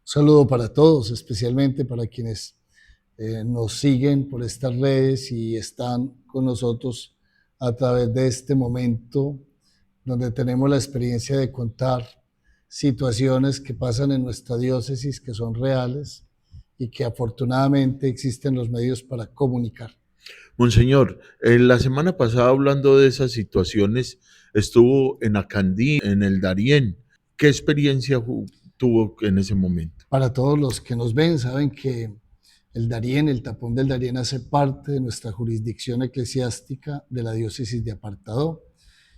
saludo para todos, especialmente para quienes nos siguen por estas redes y están con nosotros a través de este momento donde tenemos la experiencia de contar situaciones que pasan en nuestra diócesis que son reales y que afortunadamente existen los medios para comunicar. Monseñor, la semana pasada hablando de esas situaciones, estuvo en Acandí, en el Darién. ¿Qué experiencia tuvo en ese momento? Para todos los que nos ven, saben que el Darién, el tapón del Darién, hace parte de nuestra jurisdicción eclesiástica de la diócesis de Apartadó.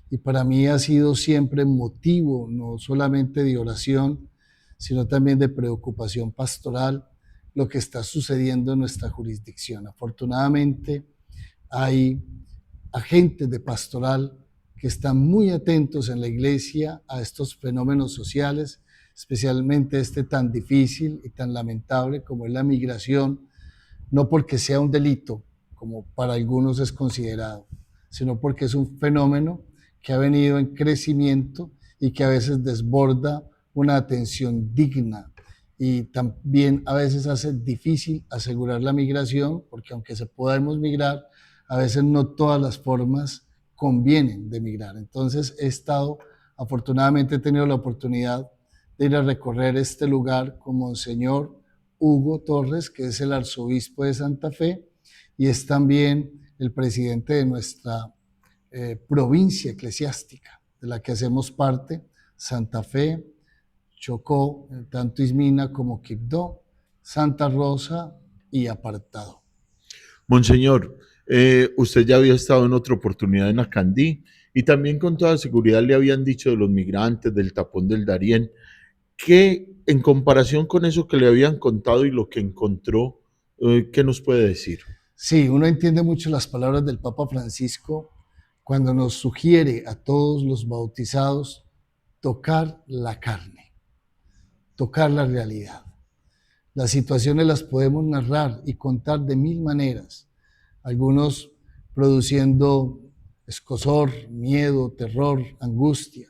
Y para mí ha sido siempre motivo, no solamente de oración, sino también de preocupación pastoral, lo que está sucediendo en nuestra jurisdicción. Afortunadamente, hay agentes de pastoral que están muy atentos en la iglesia a estos fenómenos sociales, especialmente este tan difícil y tan lamentable como es la migración, no porque sea un delito, como para algunos es considerado, sino porque es un fenómeno que ha venido en crecimiento y que a veces desborda una atención digna y también a veces hace difícil asegurar la migración, porque aunque se podamos migrar, a veces no todas las formas convienen de migrar. Entonces afortunadamente he tenido la oportunidad de ir a recorrer este lugar con Monseñor Hugo Torres, que es el arzobispo de Santa Fe, y es también el presidente de nuestra provincia eclesiástica, de la que hacemos parte, Santa Fe, Chocó, tanto Ismina como Quibdó, Santa Rosa y Apartado. Monseñor, usted ya había estado en otra oportunidad en Acandí y también con toda seguridad le habían dicho de los migrantes, del tapón del Darién. ¿Qué, en comparación con eso que le habían contado y lo que encontró, qué nos puede decir? Sí, uno entiende mucho las palabras del Papa Francisco cuando nos sugiere a todos los bautizados tocar la carne, tocar la realidad. Las situaciones las podemos narrar y contar de mil maneras, algunos produciendo escozor, miedo, terror, angustia,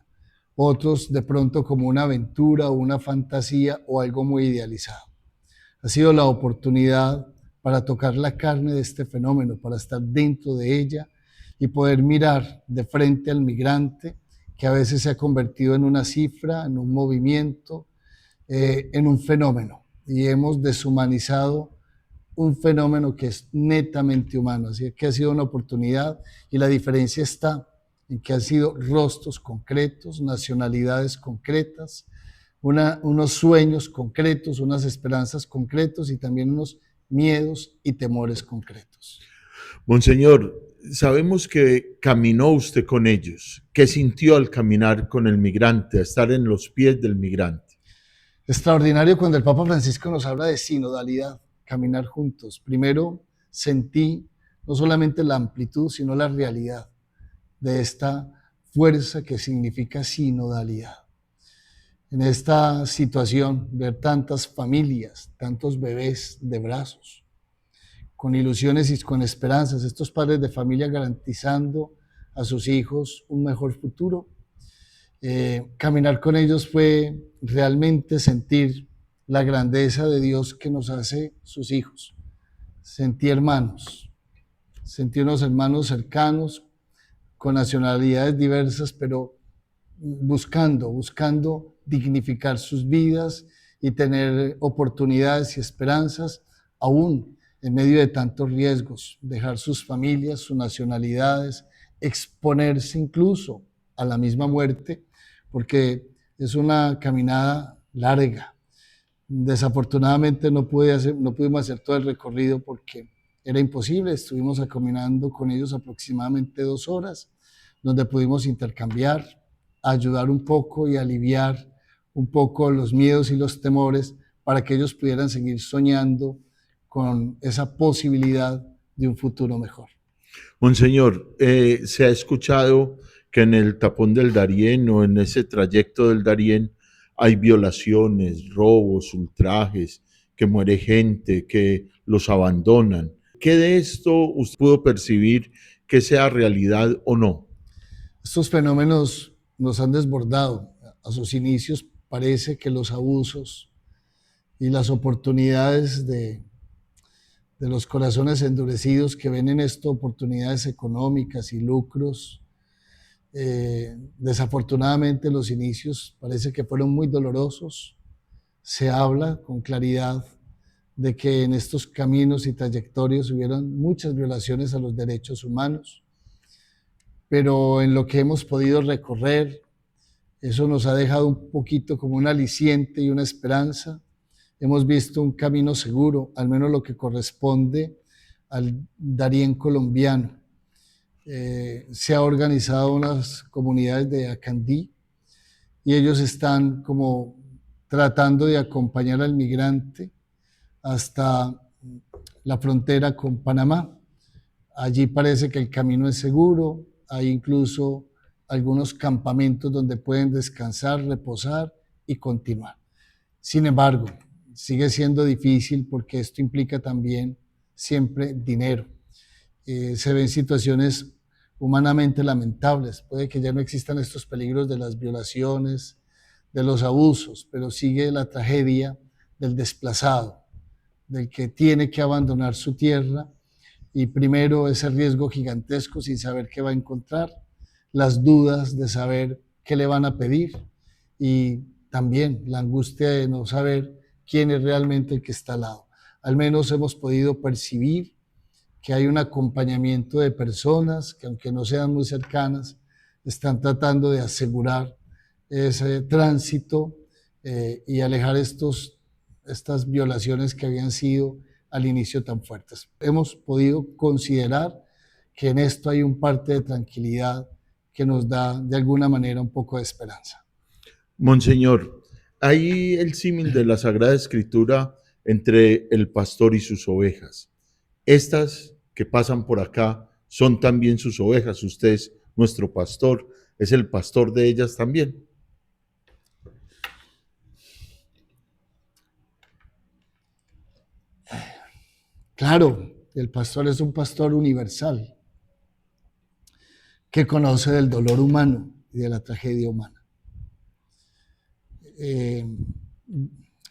otros de pronto como una aventura o una fantasía o algo muy idealizado. Ha sido la oportunidad para tocar la carne de este fenómeno, para estar dentro de ella y poder mirar de frente al migrante que a veces se ha convertido en una cifra, en un movimiento, en un fenómeno. Y hemos deshumanizado un fenómeno que es netamente humano. Así que ha sido una oportunidad y la diferencia está en que han sido rostros concretos, nacionalidades concretas, unos sueños concretos, unas esperanzas concretos y también unos miedos y temores concretos. Monseñor, sabemos que caminó usted con ellos. ¿Qué sintió al caminar con el migrante, a estar en los pies del migrante? Extraordinario cuando el Papa Francisco nos habla de sinodalidad, caminar juntos. Primero sentí no solamente la amplitud, sino la realidad de esta fuerza que significa sinodalidad. En esta situación, ver tantas familias, tantos bebés de brazos, con ilusiones y con esperanzas, estos padres de familia garantizando a sus hijos un mejor futuro. Caminar con ellos fue realmente sentir la grandeza de Dios que nos hace sus hijos. Sentí unos hermanos cercanos, con nacionalidades diversas, pero buscando dignificar sus vidas y tener oportunidades y esperanzas, aún en medio de tantos riesgos, dejar sus familias, sus nacionalidades, exponerse incluso a la misma muerte, porque es una caminada larga. Desafortunadamente no pudimos hacer todo el recorrido porque era imposible. Estuvimos caminando con ellos aproximadamente 2 horas, donde pudimos intercambiar, ayudar un poco y aliviar un poco los miedos y los temores para que ellos pudieran seguir soñando con esa posibilidad de un futuro mejor. Monseñor, se ha escuchado que en el tapón del Darién o en ese trayecto del Darién hay violaciones, robos, ultrajes, que muere gente, que los abandonan. ¿Qué de esto usted pudo percibir que sea realidad o no? Estos fenómenos nos han desbordado. A sus inicios parece que los abusos y las oportunidades de los corazones endurecidos que ven en esto oportunidades económicas y lucros. Desafortunadamente los inicios parece que fueron muy dolorosos. Se habla con claridad de que en estos caminos y trayectorias hubieron muchas violaciones a los derechos humanos, pero en lo que hemos podido recorrer, eso nos ha dejado un poquito como un aliciente y una esperanza. Hemos visto un camino seguro, al menos lo que corresponde al Darién colombiano. Se ha organizado unas comunidades de Acandí y ellos están como tratando de acompañar al migrante hasta la frontera con Panamá. Allí parece que el camino es seguro, hay incluso algunos campamentos donde pueden descansar, reposar y continuar. Sin embargo, sigue siendo difícil porque esto implica también siempre dinero. Se ven situaciones humanamente lamentables. Puede que ya no existan estos peligros de las violaciones, de los abusos, pero sigue la tragedia del desplazado, del que tiene que abandonar su tierra y primero ese riesgo gigantesco sin saber qué va a encontrar, las dudas de saber qué le van a pedir y también la angustia de no saber quién es realmente el que está al lado. Al menos hemos podido percibir que hay un acompañamiento de personas que, aunque no sean muy cercanas, están tratando de asegurar ese tránsito y alejar estas violaciones que habían sido al inicio tan fuertes. Hemos podido considerar que en esto hay un parte de tranquilidad que nos da de alguna manera un poco de esperanza. Monseñor, hay el símil de la Sagrada Escritura entre el pastor y sus ovejas. Estas que pasan por acá son también sus ovejas. Usted es nuestro pastor, es el pastor de ellas también. Claro, el pastor es un pastor universal que conoce del dolor humano y de la tragedia humana.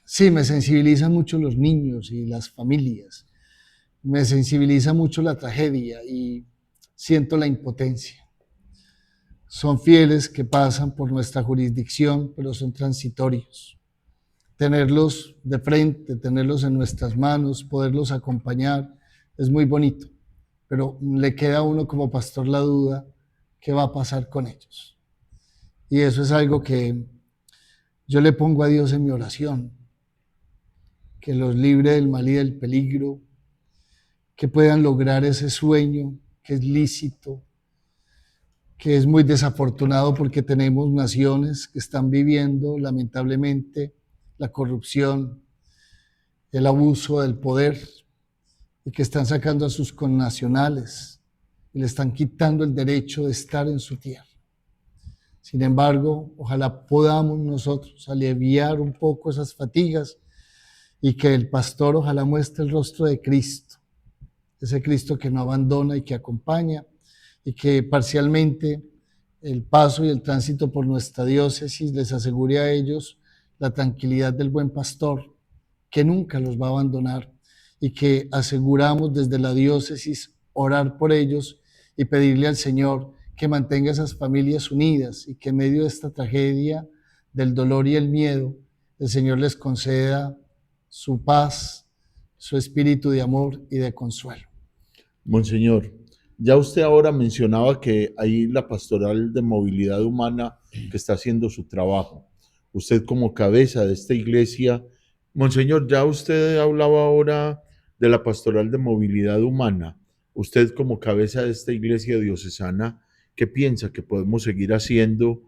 Sí, me sensibilizan mucho los niños y las familias. Me sensibiliza mucho la tragedia y siento la impotencia. Son fieles que pasan por nuestra jurisdicción, pero son transitorios. Tenerlos de frente, tenerlos en nuestras manos, poderlos acompañar, es muy bonito, pero le queda a uno como pastor la duda, ¿qué va a pasar con ellos? Y eso es algo que yo le pongo a Dios en mi oración, que los libre del mal y del peligro, que puedan lograr ese sueño que es lícito, que es muy desafortunado porque tenemos naciones que están viviendo lamentablemente la corrupción, el abuso del poder y que están sacando a sus connacionales y le están quitando el derecho de estar en su tierra. Sin embargo, ojalá podamos nosotros aliviar un poco esas fatigas y que el pastor ojalá muestre el rostro de Cristo, ese Cristo que no abandona y que acompaña y que parcialmente el paso y el tránsito por nuestra diócesis les asegure a ellos la tranquilidad del buen pastor, que nunca los va a abandonar y que aseguramos desde la diócesis orar por ellos y pedirle al Señor que mantenga esas familias unidas y que en medio de esta tragedia del dolor y el miedo, el Señor les conceda su paz, su espíritu de amor y de consuelo. Monseñor, ya usted ahora mencionaba que hay la pastoral de movilidad humana que está haciendo su trabajo. Usted como cabeza de esta iglesia, Monseñor, ya usted hablaba ahora de la pastoral de movilidad humana. Usted como cabeza de esta iglesia diocesana, ¿qué piensa que podemos seguir haciendo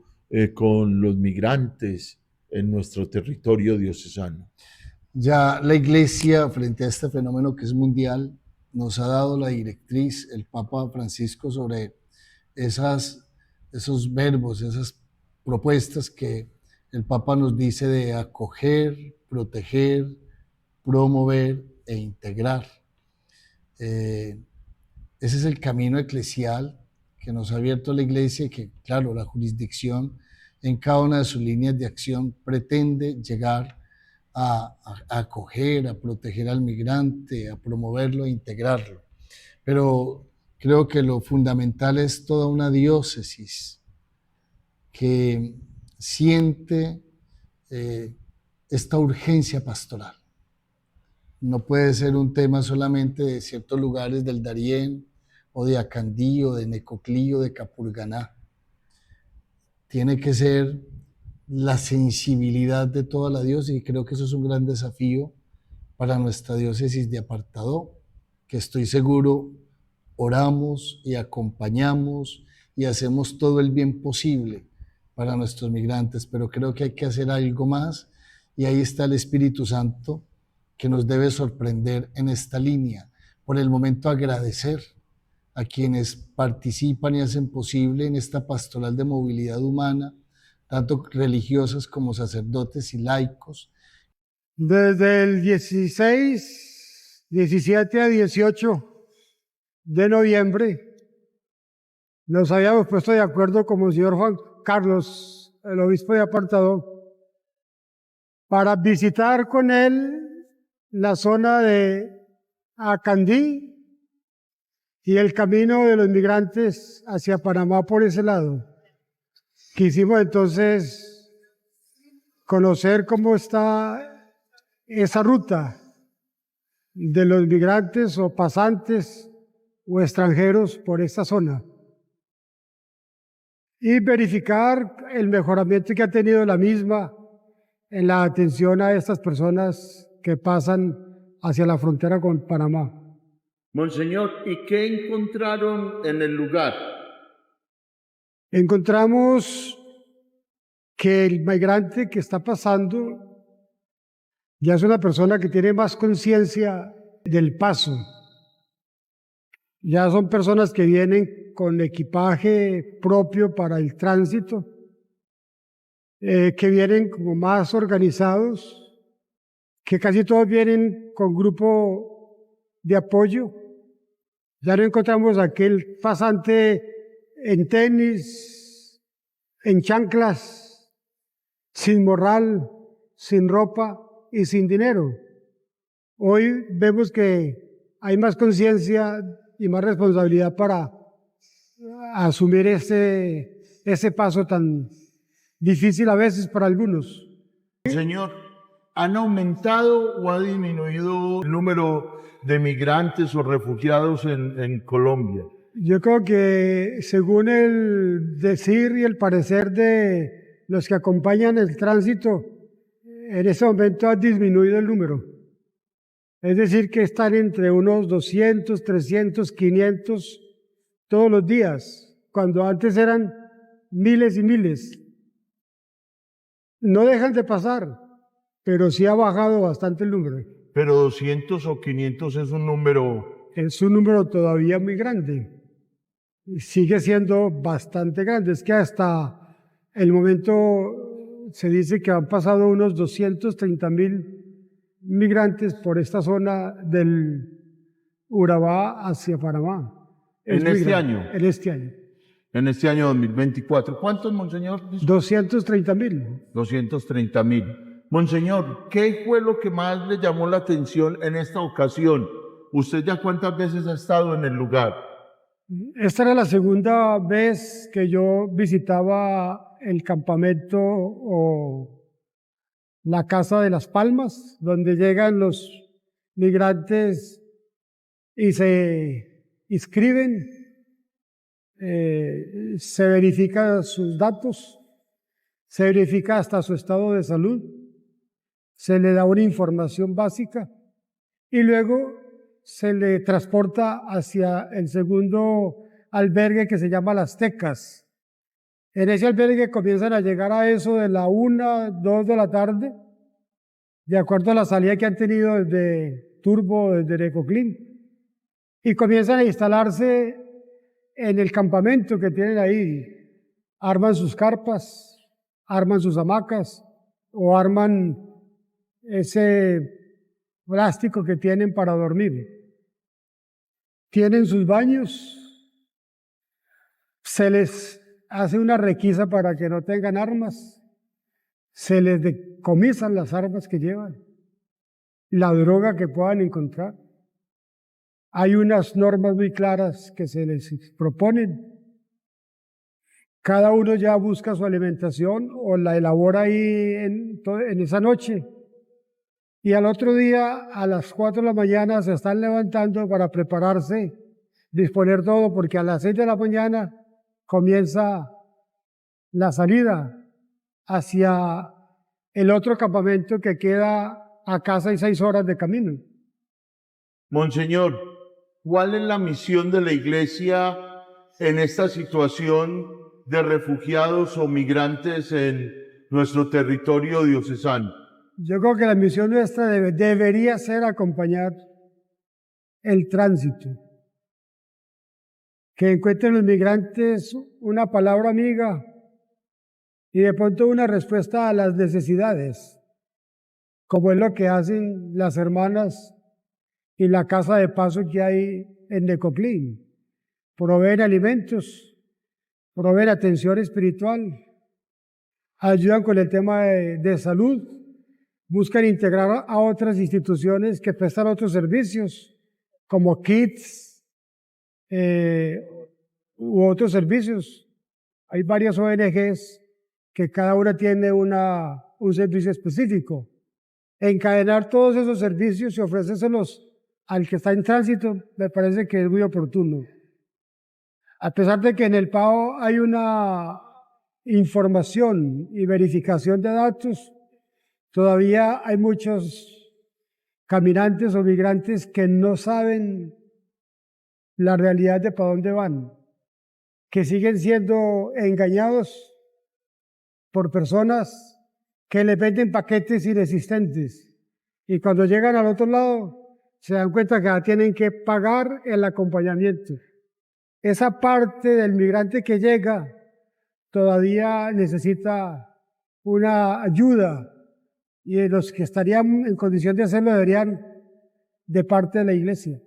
con los migrantes en nuestro territorio diocesano? Ya la iglesia, frente a este fenómeno que es mundial, nos ha dado la directriz, el Papa Francisco, sobre esos verbos, esas propuestas que el Papa nos dice de acoger, proteger, promover e integrar. Ese es el camino eclesial que nos ha abierto la iglesia y que, claro, la jurisdicción en cada una de sus líneas de acción pretende llegar a acoger, a proteger al migrante, a promoverlo, a integrarlo. Pero creo que lo fundamental es toda una diócesis que siente esta urgencia pastoral. No puede ser un tema solamente de ciertos lugares del Darién, o de Acandí, o de Necoclí, o de Capurganá. Tiene que ser la sensibilidad de toda la diócesis, y creo que eso es un gran desafío para nuestra diócesis de Apartadó, que estoy seguro oramos y acompañamos y hacemos todo el bien posible para nuestros migrantes, pero creo que hay que hacer algo más, y ahí está el Espíritu Santo que nos debe sorprender en esta línea. Por el momento, agradecer a quienes participan y hacen posible en esta pastoral de movilidad humana, tanto religiosas como sacerdotes y laicos. Desde el 16, 17 a 18 de noviembre nos habíamos puesto de acuerdo con Monseñor Juan Carlos, el obispo de Apartadó, para visitar con él la zona de Acandí y el camino de los migrantes hacia Panamá por ese lado. Quisimos entonces conocer cómo está esa ruta de los migrantes o pasantes o extranjeros por esta zona y verificar el mejoramiento que ha tenido la misma en la atención a estas personas que pasan hacia la frontera con Panamá. Monseñor, ¿y qué encontraron en el lugar? Encontramos que el migrante que está pasando ya es una persona que tiene más conciencia del paso. Ya son personas que vienen con equipaje propio para el tránsito, que vienen como más organizados, que casi todos vienen con grupo de apoyo. Ya no encontramos aquel pasante en tenis, en chanclas, sin morral, sin ropa y sin dinero. Hoy vemos que hay más conciencia y más responsabilidad para asumir ese paso tan difícil a veces para algunos. Señor, ¿han aumentado o ha disminuido el número de migrantes o refugiados en Colombia? Yo creo que según el decir y el parecer de los que acompañan el tránsito, en ese momento ha disminuido el número. Es decir, que están entre unos 200, 300, 500 todos los días, cuando antes eran miles y miles. No dejan de pasar, pero sí ha bajado bastante el número. Pero 200 o 500 es un número... Es un número todavía muy grande. Sigue siendo bastante grande. Es que hasta el momento se dice que han pasado unos 230,000 migrantes por esta zona del Urabá hacia Panamá. ¿En este año? En este año. En este año 2024. ¿Cuántos, Monseñor? 230,000. 230,000. Monseñor, ¿qué fue lo que más le llamó la atención en esta ocasión? ¿Usted ya cuántas veces ha estado en el lugar? Esta era la segunda vez que yo visitaba el campamento o la Casa de las Palmas, donde llegan los migrantes y se inscriben, se verifican sus datos, se verifica hasta su estado de salud, se le da una información básica y luego se le transporta hacia el segundo albergue que se llama Las Tecas. En ese albergue comienzan a llegar a eso de la 1, 2 de la tarde, de acuerdo a la salida que han tenido desde Turbo, desde Necoclí, y comienzan a instalarse en el campamento que tienen ahí. Arman sus carpas, arman sus hamacas o arman ese plástico que tienen para dormir. Tienen sus baños, se les hace una requisa para que no tengan armas, se les decomisan las armas que llevan, la droga que puedan encontrar. Hay unas normas muy claras que se les proponen. Cada uno ya busca su alimentación o la elabora ahí en esa noche. Y al otro día, a las 4 de la mañana, se están levantando para prepararse, disponer todo, porque a las 6 de la mañana comienza la salida hacia el otro campamento que queda a casi 6 horas de camino. Monseñor, ¿cuál es la misión de la Iglesia en esta situación de refugiados o migrantes en nuestro territorio diocesano? Yo creo que la misión nuestra debería ser acompañar el tránsito, que encuentren los migrantes una palabra amiga y de pronto una respuesta a las necesidades, como es lo que hacen las hermanas y la casa de paso que hay en Necoclí. Proveen alimentos, proveen atención espiritual, ayudan con el tema de salud, buscan integrar a otras instituciones que prestan otros servicios, como kits u otros servicios. Hay varias ONGs que cada una tiene un servicio específico. Encadenar todos esos servicios y ofrecérselos al que está en tránsito me parece que es muy oportuno. A pesar de que en el PAO hay una información y verificación de datos, todavía hay muchos caminantes o migrantes que no saben la realidad de para dónde van, que siguen siendo engañados por personas que les venden paquetes inexistentes y cuando llegan al otro lado se dan cuenta que ya tienen que pagar el acompañamiento. Esa parte del migrante que llega todavía necesita una ayuda y los que estarían en condición de hacerlo deberían de parte de la iglesia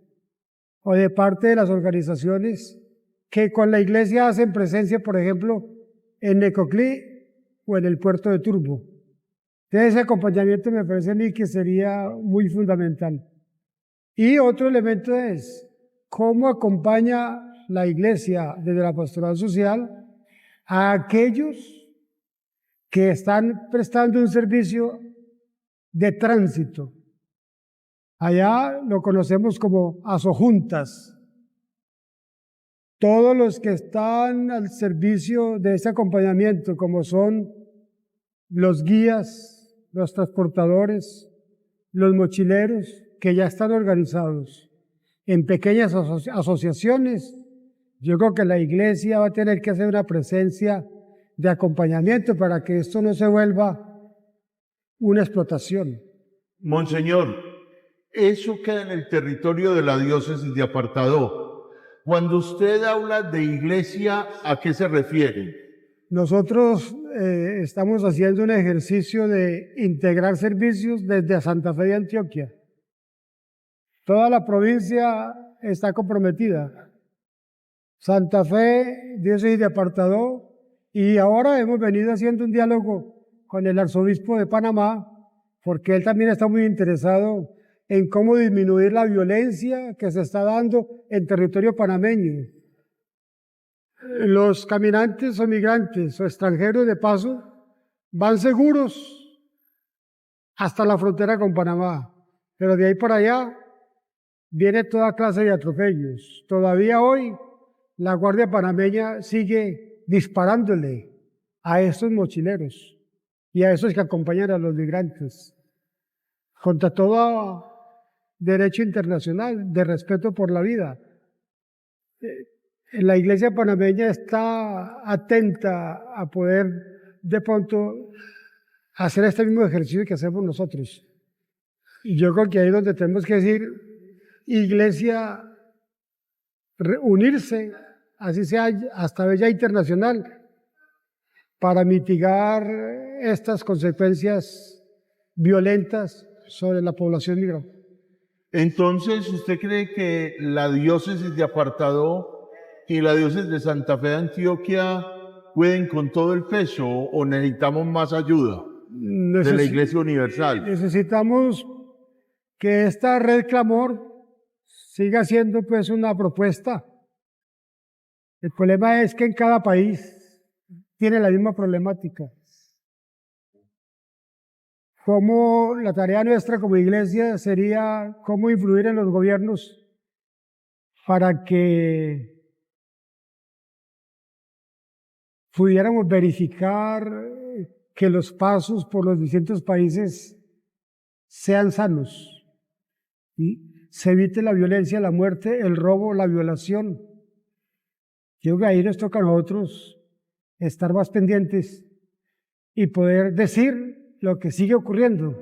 o de parte de las organizaciones que con la iglesia hacen presencia, por ejemplo, en Necoclí o en el puerto de Turbo. Entonces ese acompañamiento me parece a mí que sería muy fundamental. Y otro elemento es cómo acompaña la iglesia desde la pastoral social a aquellos que están prestando un servicio de tránsito. Allá lo conocemos como asojuntas. Todos los que están al servicio de ese acompañamiento, como son los guías, los transportadores, los mochileros, que ya están organizados en pequeñas asociaciones, yo creo que la iglesia va a tener que hacer una presencia de acompañamiento para que esto no se vuelva una explotación. Monseñor, eso queda en el territorio de la diócesis de Apartadó. Cuando usted habla de iglesia, ¿a qué se refiere? Nosotros estamos haciendo un ejercicio de integrar servicios desde Santa Fe de Antioquia. Toda la provincia está comprometida. Santa Fe, diócesis de Apartadó, y ahora hemos venido haciendo un diálogo con el arzobispo de Panamá, porque él también está muy interesado en cómo disminuir la violencia que se está dando en territorio panameño. Los caminantes o migrantes o extranjeros de paso van seguros hasta la frontera con Panamá, pero de ahí para allá viene toda clase de atropellos. Todavía hoy la Guardia Panameña sigue disparándole a estos mochileros y a esos que acompañan a los migrantes, contra todo derecho internacional de respeto por la vida. La Iglesia panameña está atenta a poder de pronto hacer este mismo ejercicio que hacemos nosotros. Y yo creo que ahí es donde tenemos que decir, Iglesia, unirse, así sea hasta ya internacional, para mitigar estas consecuencias violentas sobre la población migrante. Entonces, ¿usted cree que la diócesis de Apartadó y la diócesis de Santa Fe de Antioquia pueden con todo el peso o necesitamos más ayuda? de la Iglesia Universal. Necesitamos que esta red Clamor siga siendo pues una propuesta. El problema es que en cada país tiene la misma problemática. Cómo la tarea nuestra como iglesia sería cómo influir en los gobiernos para que pudiéramos verificar que los pasos por los distintos países sean sanos y se evite la violencia, la muerte, el robo, la violación. Yo creo que ahí nos toca a nosotros estar más pendientes y poder decir lo que sigue ocurriendo.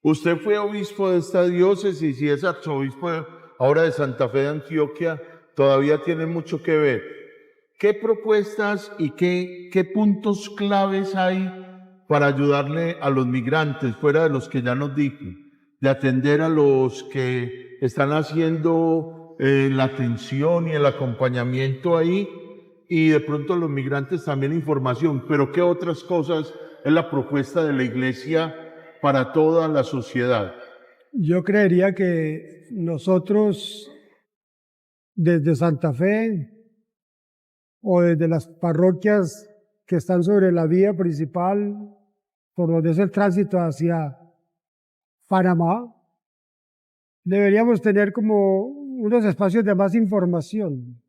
Usted fue obispo de esta diócesis y es arzobispo ahora de Santa Fe de Antioquia, todavía tiene mucho que ver. ¿Qué propuestas y qué puntos claves hay para ayudarle a los migrantes, fuera de los que ya nos dijo, de atender a los que están haciendo la atención y el acompañamiento ahí, y de pronto a los migrantes también información? Pero ¿qué otras cosas es la propuesta de la Iglesia para toda la sociedad? Yo creería que nosotros, desde Santa Fe o desde las parroquias que están sobre la vía principal, por donde es el tránsito hacia Panamá, deberíamos tener como unos espacios de más información.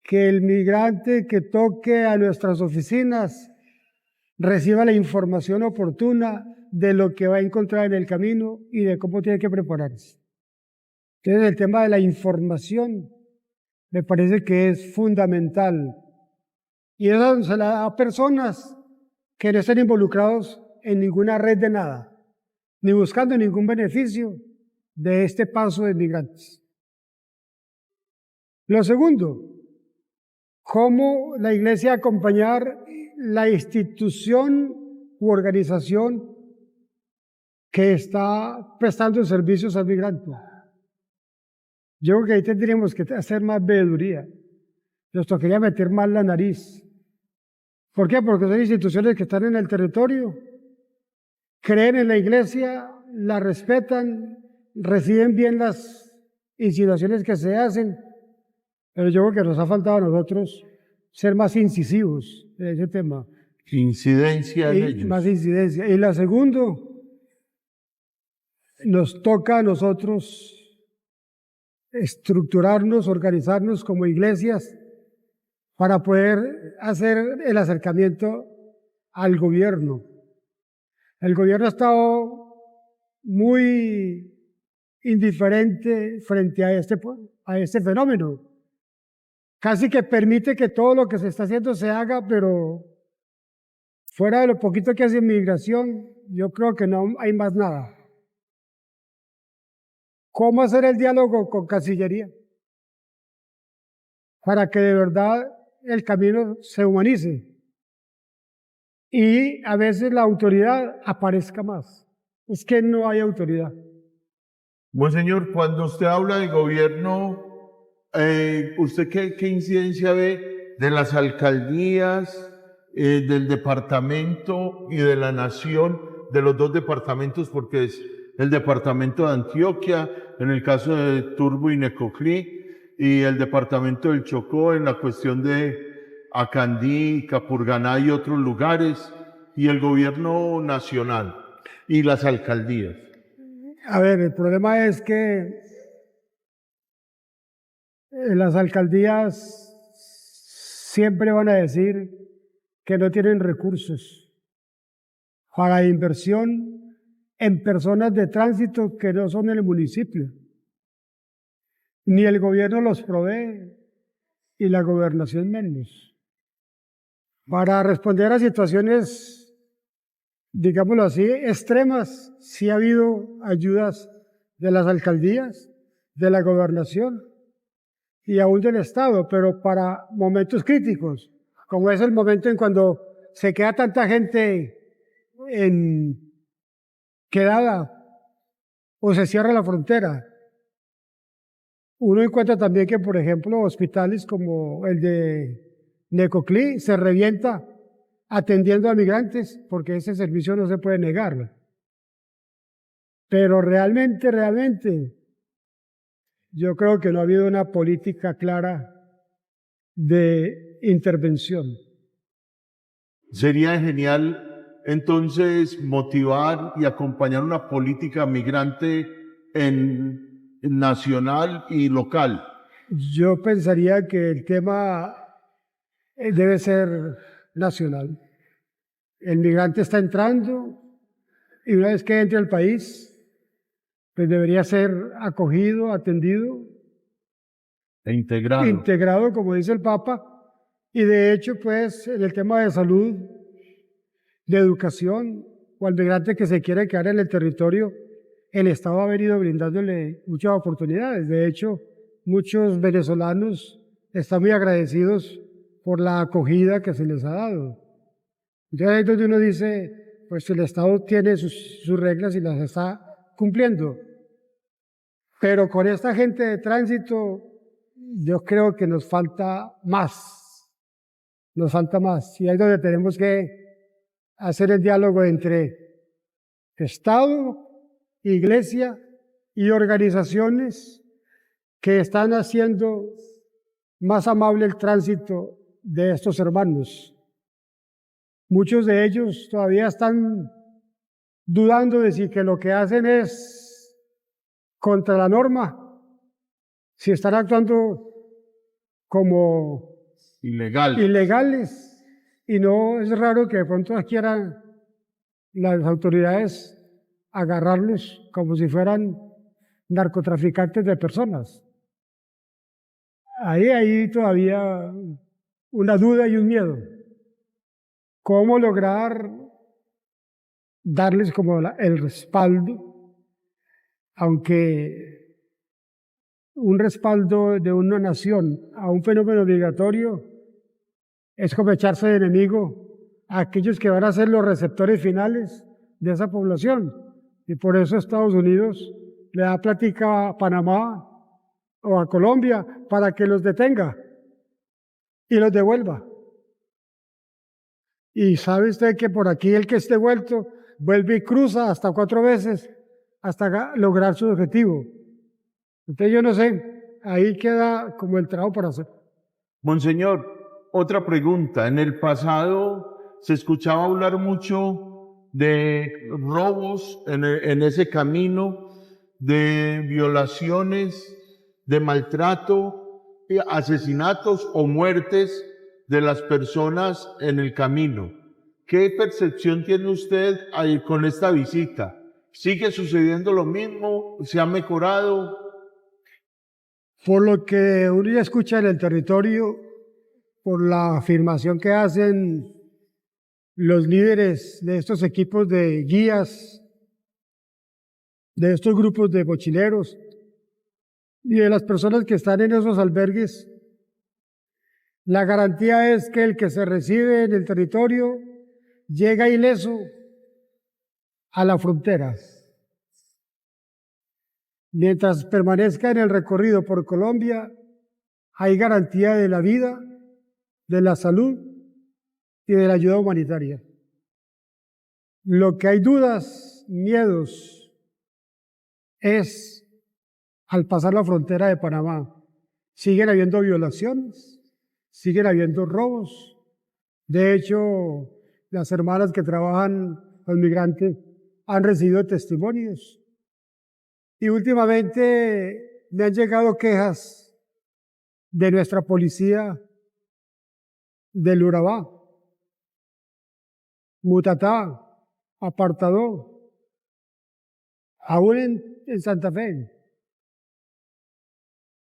Que el migrante que toque a nuestras oficinas reciba la información oportuna de lo que va a encontrar en el camino y de cómo tiene que prepararse. Entonces, el tema de la información me parece que es fundamental. Y eso se la da a personas que no estén involucrados en ninguna red de nada, ni buscando ningún beneficio de este paso de migrantes. Lo segundo, cómo la Iglesia acompañar la institución u organización que está prestando servicios al migrante. Yo creo que ahí tendríamos que hacer más veeduría. Nos tocaría meter más la nariz. ¿Por qué? Porque son instituciones que están en el territorio, creen en la Iglesia, la respetan, reciben bien las insinuaciones que se hacen, pero yo creo que nos ha faltado a nosotros ser más incisivos en ese tema. Incidencia en ellos. Más incidencia. Y la segunda, nos toca a nosotros estructurarnos, organizarnos como iglesias para poder hacer el acercamiento al gobierno. El gobierno ha estado muy indiferente frente a este fenómeno. Casi que permite que todo lo que se está haciendo se haga, pero fuera de lo poquito que hace inmigración, yo creo que no hay más nada. ¿Cómo hacer el diálogo con Cancillería? Para que de verdad el camino se humanice y a veces la autoridad aparezca más. Es que no hay autoridad. Monseñor, cuando usted habla de gobierno, ¿usted qué incidencia ve de las alcaldías, del departamento y de la nación, de los dos departamentos, porque es el departamento de Antioquia, en el caso de Turbo y Necoclí, y el departamento del Chocó en la cuestión de Acandí, Capurganá y otros lugares, y el gobierno nacional y las alcaldías? A ver, el problema es que las alcaldías siempre van a decir que no tienen recursos para inversión en personas de tránsito que no son el municipio. Ni el gobierno los provee y la gobernación menos. Para responder a situaciones, digámoslo así, extremas, sí ha habido ayudas de las alcaldías, de la gobernación y aún del Estado, pero para momentos críticos, como es el momento en cuando se queda tanta gente quedada o se cierra la frontera. Uno encuentra también que, por ejemplo, hospitales como el de Necoclí se revienta atendiendo a migrantes, porque ese servicio no se puede negar. Pero realmente, yo creo que no ha habido una política clara de intervención. Sería genial entonces motivar y acompañar una política migrante en nacional y local. Yo pensaría que el tema debe ser nacional. El migrante está entrando y una vez que entre al país, pues debería ser acogido, atendido, integrado, como dice el Papa, y de hecho, pues, en el tema de salud, de educación, o al migrante que se quiere quedar en el territorio, el Estado ha venido brindándole muchas oportunidades. De hecho, muchos venezolanos están muy agradecidos por la acogida que se les ha dado. Entonces ahí es donde uno dice, pues el Estado tiene sus reglas y las está cumpliendo. Pero con esta gente de tránsito, yo creo que nos falta más. Nos falta más. Y ahí es donde tenemos que hacer el diálogo entre Estado, Iglesia y organizaciones que están haciendo más amable el tránsito de estos hermanos. Muchos de ellos todavía están dudando de si que lo que hacen es contra la norma, si están actuando como ilegales. Y no es raro que de pronto quieran las autoridades agarrarlos como si fueran narcotraficantes de personas. Ahí hay todavía una duda y un miedo. ¿Cómo lograr darles como el respaldo? Aunque un respaldo de una nación a un fenómeno migratorio es como echarse de enemigo a aquellos que van a ser los receptores finales de esa población. Y por eso Estados Unidos le da plática a Panamá o a Colombia para que los detenga y los devuelva. Y sabe usted que por aquí el que esté vuelto vuelve y cruza hasta 4 veces hasta lograr su objetivo. Entonces yo no sé, ahí queda como el trabajo para hacer. Monseñor, otra pregunta. En el pasado se escuchaba hablar mucho de robos en ese camino, de violaciones, de maltrato, asesinatos o muertes de las personas en el camino. ¿Qué percepción tiene usted ahí con esta visita? ¿Sigue sucediendo lo mismo? ¿Se ha mejorado? Por lo que uno ya escucha en el territorio, por la afirmación que hacen los líderes de estos equipos de guías, de estos grupos de mochileros y de las personas que están en esos albergues, la garantía es que el que se recibe en el territorio llega ileso a la frontera. Mientras permanezca en el recorrido por Colombia, hay garantía de la vida, de la salud y de la ayuda humanitaria. Lo que hay dudas, miedos, es al pasar la frontera de Panamá. Siguen habiendo violaciones, siguen habiendo robos. De hecho, las hermanas que trabajan con migrantes han recibido testimonios. Y últimamente me han llegado quejas de nuestra policía del Urabá, Mutatá, Apartadó, aún en Santa Fe.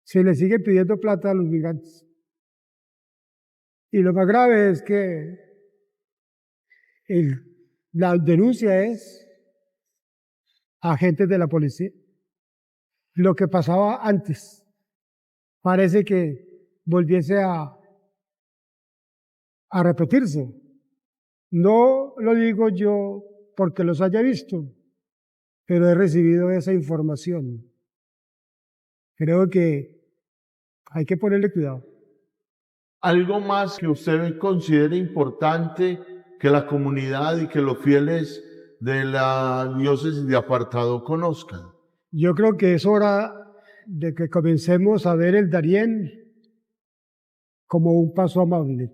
Se le sigue pidiendo plata a los migrantes. Y lo más grave es que la denuncia es a agentes de la policía. Lo que pasaba antes parece que volviese a repetirse. No lo digo yo porque los haya visto, pero he recibido esa información. Creo que hay que ponerle cuidado. ¿Algo más que usted considere importante que la comunidad y que los fieles de la diócesis de Apartadó conozcan? Yo creo que es hora de que comencemos a ver el Darién como un paso amable,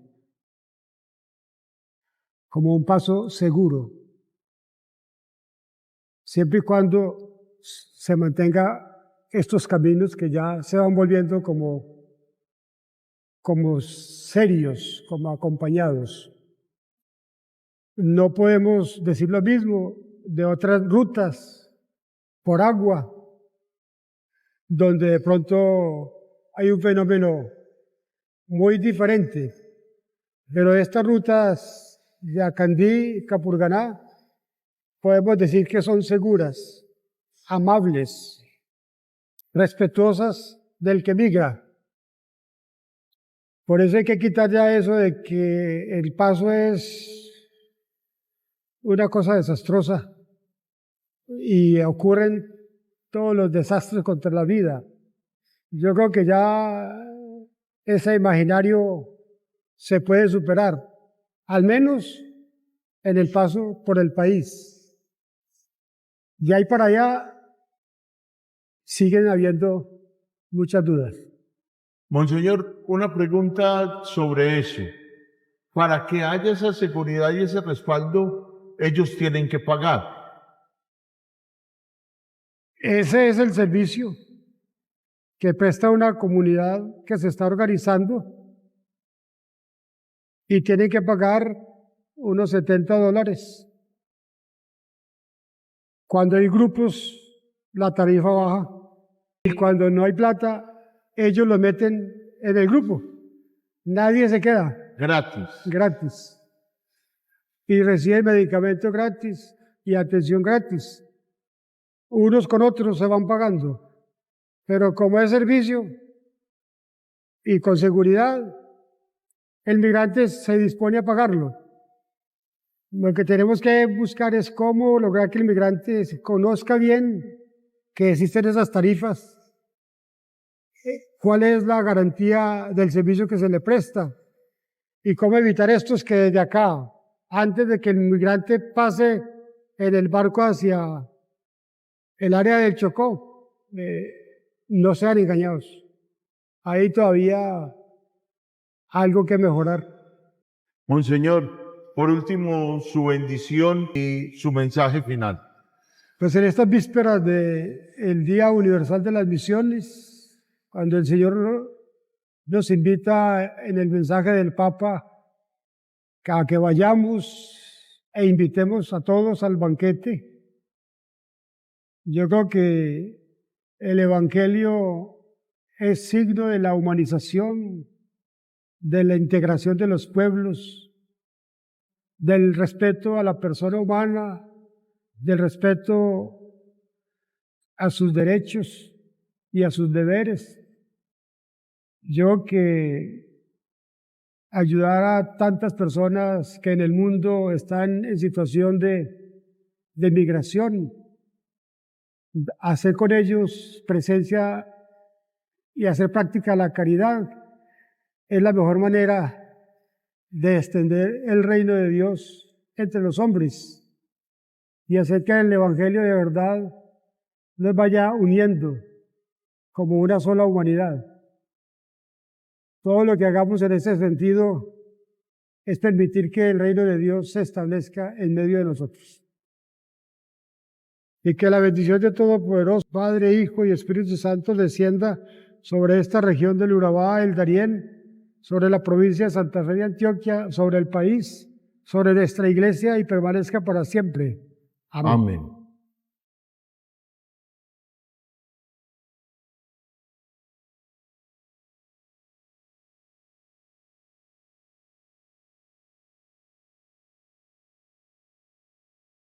como un paso seguro, siempre y cuando se mantenga estos caminos que ya se van volviendo como serios, como acompañados. No podemos decir lo mismo de otras rutas por agua, donde de pronto hay un fenómeno muy diferente. Pero estas rutas de Acandí y Capurganá podemos decir que son seguras, amables, respetuosas del que migra. Por eso hay que quitar ya eso de que el paso es una cosa desastrosa y ocurren todos los desastres contra la vida. Yo creo que ya ese imaginario se puede superar, al menos en el paso por el país. De ahí para allá siguen habiendo muchas dudas. Monseñor, una pregunta sobre eso. Para que haya esa seguridad y ese respaldo, ellos tienen que pagar. Ese es el servicio que presta una comunidad que se está organizando y tiene que pagar unos $70. Cuando hay grupos, la tarifa baja. Y cuando no hay plata, ellos lo meten en el grupo. Nadie se queda. Gratis. Gratis. Y reciben medicamento gratis y atención gratis. Unos con otros se van pagando. Pero como es servicio y con seguridad, el migrante se dispone a pagarlo. Lo que tenemos que buscar es cómo lograr que el migrante conozca bien que existen esas tarifas, cuál es la garantía del servicio que se le presta y cómo evitar estos que desde acá, antes de que el migrante pase en el barco hacia el área del Chocó, no sean engañados. Hay todavía algo que mejorar. Monseñor, por último, su bendición y su mensaje final. Pues en estas vísperas del Día Universal de las Misiones, cuando el Señor nos invita en el mensaje del Papa a que vayamos e invitemos a todos al banquete, yo creo que el Evangelio es signo de la humanización, de la integración de los pueblos, del respeto a la persona humana, del respeto a sus derechos y a sus deberes. Yo que ayudar a tantas personas que en el mundo están en situación de migración, hacer con ellos presencia y hacer práctica la caridad es la mejor manera de extender el reino de Dios entre los hombres y hacer que el Evangelio de verdad nos vaya uniendo como una sola humanidad. Todo lo que hagamos en ese sentido es permitir que el reino de Dios se establezca en medio de nosotros. Y que la bendición de Todopoderoso, Padre, Hijo y Espíritu Santo descienda sobre esta región del Urabá, el Darién, sobre la provincia de Santa Fe de Antioquia, sobre el país, sobre nuestra iglesia y permanezca para siempre. Amén. Amén.